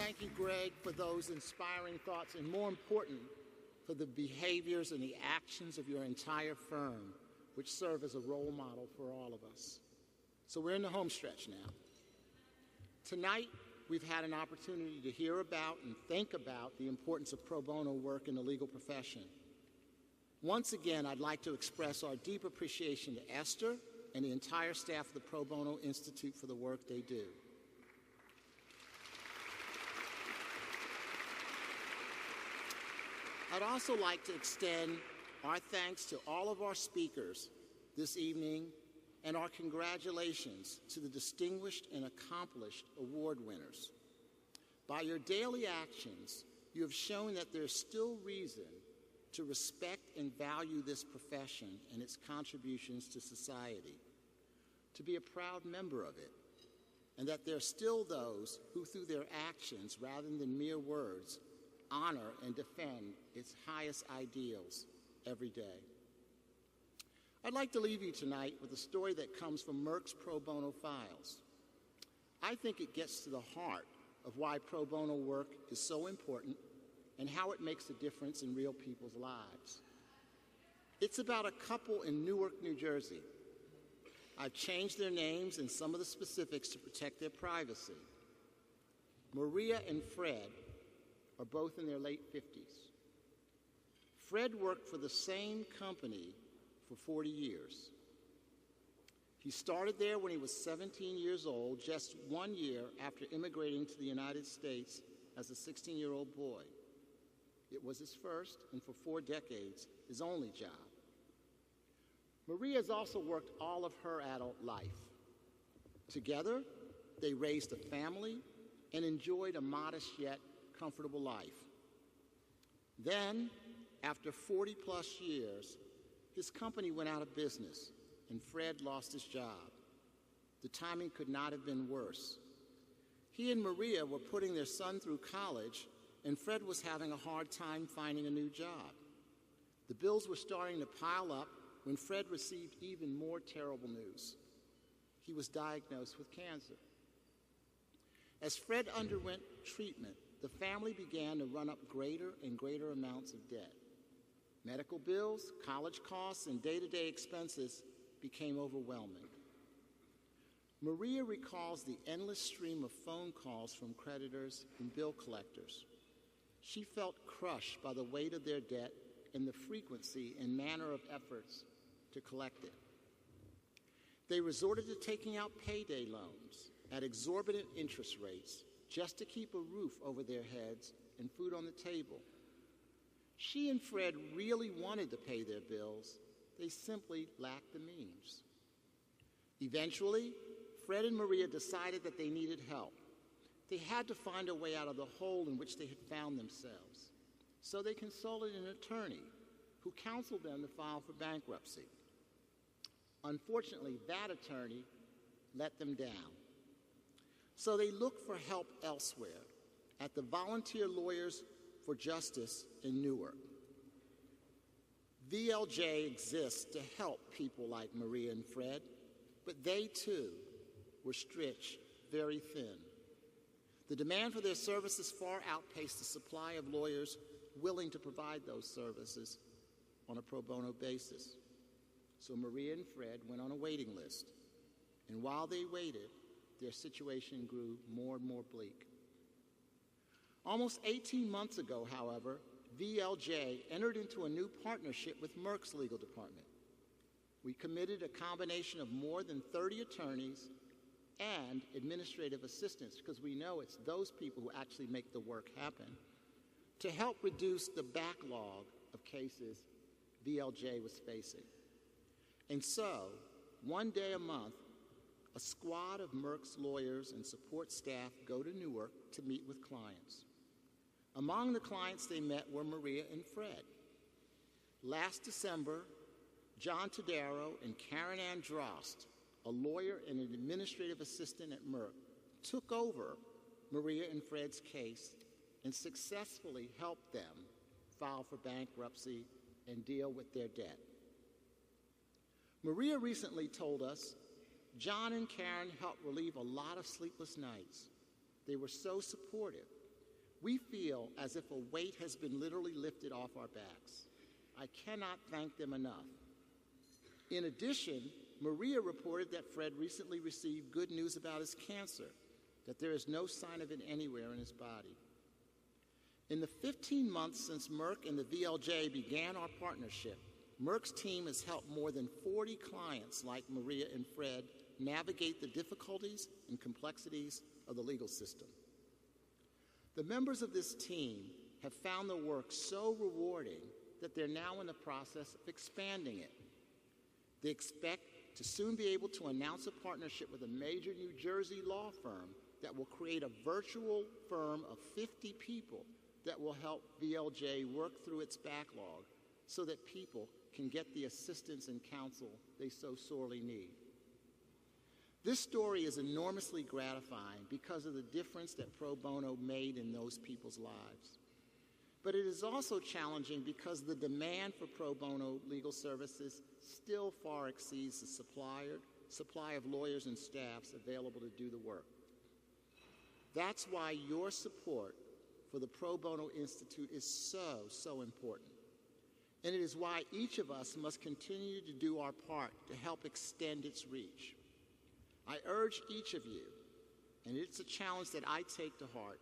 Thank you, Greg, for those inspiring thoughts, and more important, for the behaviors and the actions of your entire firm, which serve as a role model for all of us. So we're in the home stretch now. Tonight, we've had an opportunity to hear about and think about the importance of pro bono work in the legal profession. Once again, I'd like to express our deep appreciation to Esther and the entire staff of the Pro Bono Institute for the work they do. I'd also like to extend our thanks to all of our speakers this evening and our congratulations to the distinguished and accomplished award winners. By your daily actions, you have shown that there's still reason to respect and value this profession and its contributions to society, to be a proud member of it, and that there are still those who, through their actions rather than mere words, honor and defend its highest ideals every day. I'd like to leave you tonight with a story that comes from Merck's pro bono files. I think it gets to the heart of why pro bono work is so important and how it makes a difference in real people's lives. It's about a couple in Newark, New Jersey. I've changed their names and some of the specifics to protect their privacy. Maria and Fred are both in their late 50s. Fred worked for the same company for 40 years. He started there when he was 17 years old, just 1 year after immigrating to the United States as a 16-year-old boy. It was his first, and for 4 decades, his only job. Maria has also worked all of her adult life. Together, they raised a family and enjoyed a modest yet comfortable life. Then, after 40-plus years, his company went out of business, and Fred lost his job. The timing could not have been worse. He and Maria were putting their son through college, and Fred was having a hard time finding a new job. The bills were starting to pile up when Fred received even more terrible news. He was diagnosed with cancer. As Fred underwent treatment, the family began to run up greater and greater amounts of debt. Medical bills, college costs, and day-to-day expenses became overwhelming. Maria recalls the endless stream of phone calls from creditors and bill collectors. She felt crushed by the weight of their debt and the frequency and manner of efforts to collect it. They resorted to taking out payday loans at exorbitant interest rates just to keep a roof over their heads and food on the table. She and Fred really wanted to pay their bills. They simply lacked the means. Eventually, Fred and Maria decided that they needed help. They had to find a way out of the hole in which they had found themselves. So they consulted an attorney who counseled them to file for bankruptcy. Unfortunately, that attorney let them down. So they looked for help elsewhere, at the Volunteer Lawyers for Justice in Newark. VLJ exists to help people like Maria and Fred, but they too were stretched very thin. The demand for their services far outpaced the supply of lawyers willing to provide those services on a pro bono basis. So Maria and Fred went on a waiting list, and while they waited, their situation grew more and more bleak. Almost 18 months ago, however, VLJ entered into a new partnership with Merck's legal department. We committed a combination of more than 30 attorneys and administrative assistants, because we know it's those people who actually make the work happen, to help reduce the backlog of cases VLJ was facing. And so, one day a month, a squad of Merck's lawyers and support staff go to Newark to meet with clients. Among the clients they met were Maria and Fred. Last December, John Tadaro and Karen Androst, a lawyer and an administrative assistant at Merck, took over Maria and Fred's case and successfully helped them file for bankruptcy and deal with their debt. Maria recently told us John and Karen helped relieve a lot of sleepless nights. They were so supportive, We feel as if a weight has been literally lifted off our backs. I cannot thank them enough. In addition, Maria reported that Fred recently received good news about his cancer, that there is no sign of it anywhere in his body. In the 15 months since Merck and the VLJ began our partnership, Merck's team has helped more than 40 clients like Maria and Fred navigate the difficulties and complexities of the legal system. The members of this team have found the work so rewarding that they're now in the process of expanding it. They expect to soon be able to announce a partnership with a major New Jersey law firm that will create a virtual firm of 50 people that will help VLJ work through its backlog so that people can get the assistance and counsel they so sorely need. This story is enormously gratifying because of the difference that pro bono made in those people's lives. But it is also challenging because the demand for pro bono legal services still far exceeds the supply of lawyers and staffs available to do the work. That's why your support for the Pro Bono Institute is so important. And it is why each of us must continue to do our part to help extend its reach. I urge each of you, and it's a challenge that I take to heart,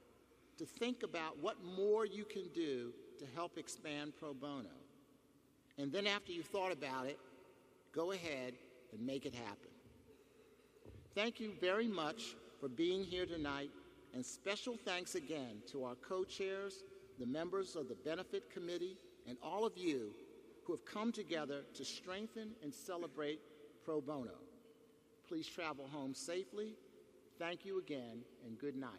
to think about what more you can do to help expand pro bono. And then after you've thought about it, go ahead and make it happen. Thank you very much for being here tonight, and special thanks again to our co-chairs, the members of the Benefit Committee, and all of you who have come together to strengthen and celebrate pro bono. Please travel home safely. Thank you again, and good night.